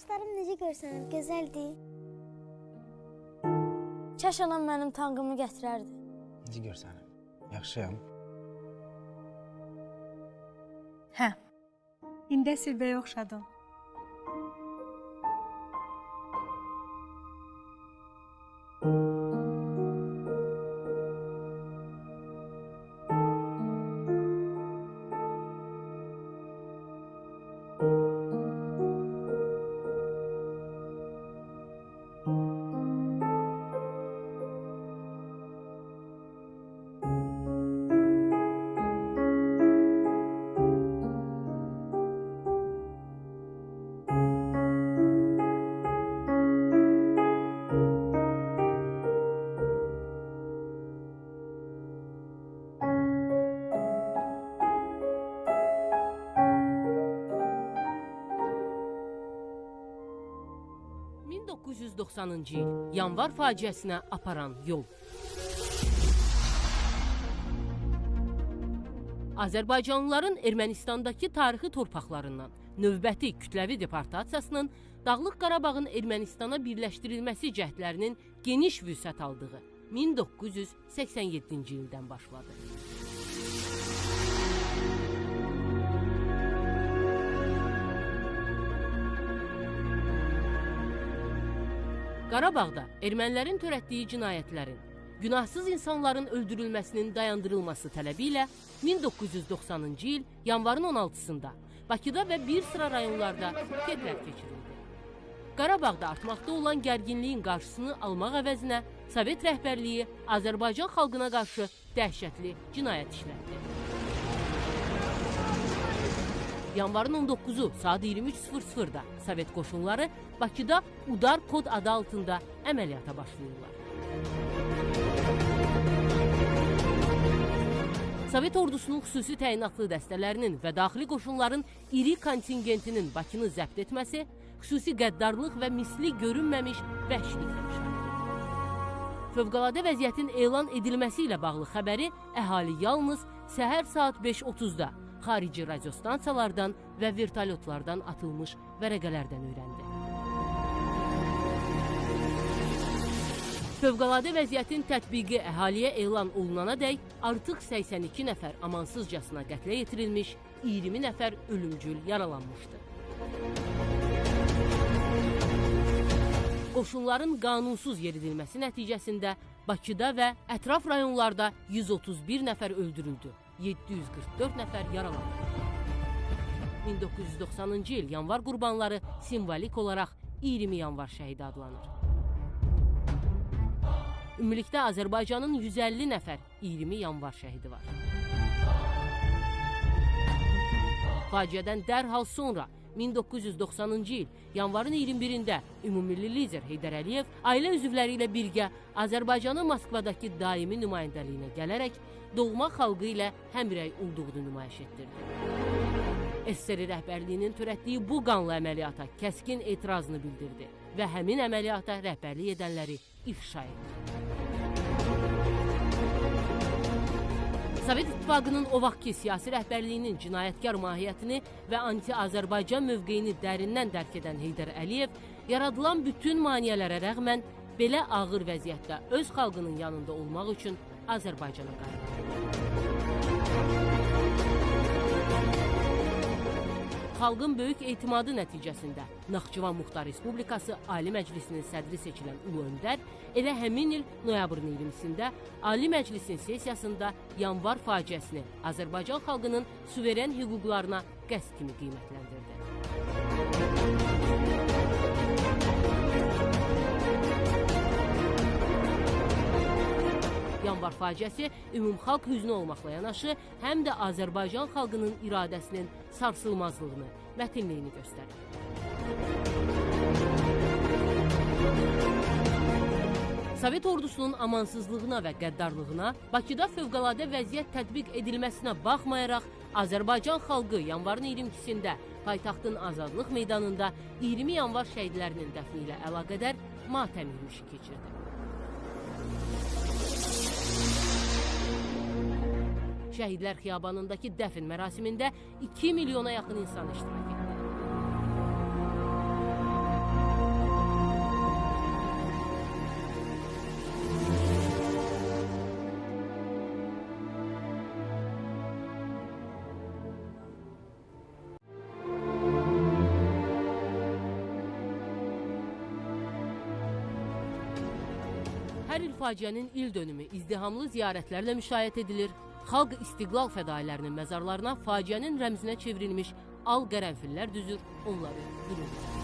Saçlarım necə görsənir, gözəldir. Kaş anam mənim tanqımı gətirərdi. Necə görsənir? Yaxşıyam. Hə, indi Silbəyə oxşadın. ...1990-cı il yanvar faciəsinə aparan yol. Azərbaycanlıların Ermənistandakı tarixi torpaqlarından növbəti kütləvi deportasiyasının Dağlıq Qarabağın Ermənistana birləşdirilməsi cəhdlərinin geniş vüsət aldığı 1987-ci ildən başladı. Qarabağda ermənilərin törətdiyi cinayətlərin, günahsız insanların öldürülməsinin dayandırılması tələbi ilə 1990-cı il yanvarın 16-sında Bakıda və bir sıra rayonlarda piketlər keçirildi. Qarabağda artmaqda olan gərginliyin qarşısını almaq əvəzinə Sovet rəhbərliyi Azərbaycan xalqına qarşı dəhşətli cinayət işlətdi. Yanvarın 19-u saat 23:00-da Sovet qoşunları Bakıda Udar kod adı altında əməliyyata başlayırlar. Sovet ordusunun xüsusi təyinatlı dəstələrinin və daxili qoşunların iri kontingentinin Bakını zəbt etməsi, xüsusi qəddarlıq və misli görünməmiş vəhşiliklə müşahidə. Fövqəladə vəziyyətin elan edilməsi ilə bağlı xəbəri əhali yalnız səhər saat 5:30-da xarici radiostansiyalardan və vertolyotlardan atılmış vərəqələrdən öyrəndi. Fövqəladə vəziyyətin tətbiqi əhaliyə elan olunana dək artıq 82 nəfər amansızcasına qətlə yetirilmiş, 20 nəfər ölümcül yaralanmışdı. Qoşunların qanunsuz yeridilməsi nəticəsində Bakıda və ətraf rayonlarda 131 nəfər öldürüldü, 744 nəfər yaralandı. 1990-cı il yanvar qurbanları simvolik olaraq 20 yanvar şəhidi adlanır. Ümumilikdə Azərbaycanın 150 nəfər 20 yanvar şəhidi var. Faciədən dərhal sonra 1990-cı il yanvarın 21-də Ümumilli lider Heydər Əliyev ailə üzvləri ilə birgə Azərbaycanın Moskvadakı daimi nümayəndəliyinə gələrək doğma xalqı ilə həmrəy olduğunu nümayiş etdirdi. SSR rəhbərliyinin törətdiyi bu qanlı əməliyyata kəskin etirazını bildirdi və həmin əməliyyata rəhbərlik edənləri ifşa etdi. Sovet İttifaqının o vaxtki siyasi rəhbərliyinin cinayətkar mahiyyətini və anti-Azərbaycan mövqeyini dərindən dərk edən Heydər Əliyev yaradılan bütün maneələrə rəğmən belə ağır vəziyyətdə öz xalqının yanında olmaq üçün Azərbaycana qayıtdı. Xalqın böyük etimadı nəticəsində Naxçıvan Muxtar Respublikası Ali Məclisinin sədri seçilən Ulu Öndər elə həmin il noyabrın 20-sində Ali Məclisin sessiyasında yanvar faciəsini Azərbaycan xalqının suveren hüquqlarına qəsd kimi qiymətləndirdi. Yanvar faciəsi ümumxalq hüznü olmaqla yanaşı, həm də Azərbaycan xalqının iradəsinin sarsılmazlığını, mətinliyini göstərir. Sovet ordusunun amansızlığına və qəddarlığına, Bakıda fövqəladə vəziyyət tətbiq edilməsinə baxmayaraq, Azərbaycan xalqı yanvarın 22-sində paytaxtın Azadlıq meydanında 20 yanvar şəhidlərinin dəfni ilə əlaqədar matəm yürüyüşü keçirdi. Şəhidlər Xiyabanındakı dəfn mərasimində 2 milyona yaxın insan iştirak etdi. Hər il faciənin il dönümü izdihamlı ziyarətlərlə müşayiət edilir. Xalq istiqlal fədailərinin məzarlarına faciənin rəmzinə çevrilmiş al qərənfillər düzür, onları gülümsür.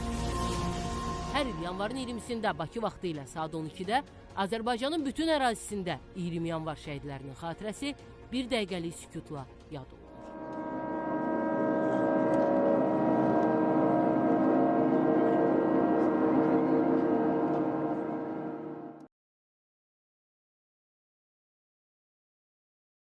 Hər il yanvarın 20-sində Bakı vaxtı ilə saat 12-də Azərbaycanın bütün ərazisində 20 yanvar şəhidlərinin xatirəsi bir dəqiqəlik sükutla yad olunur.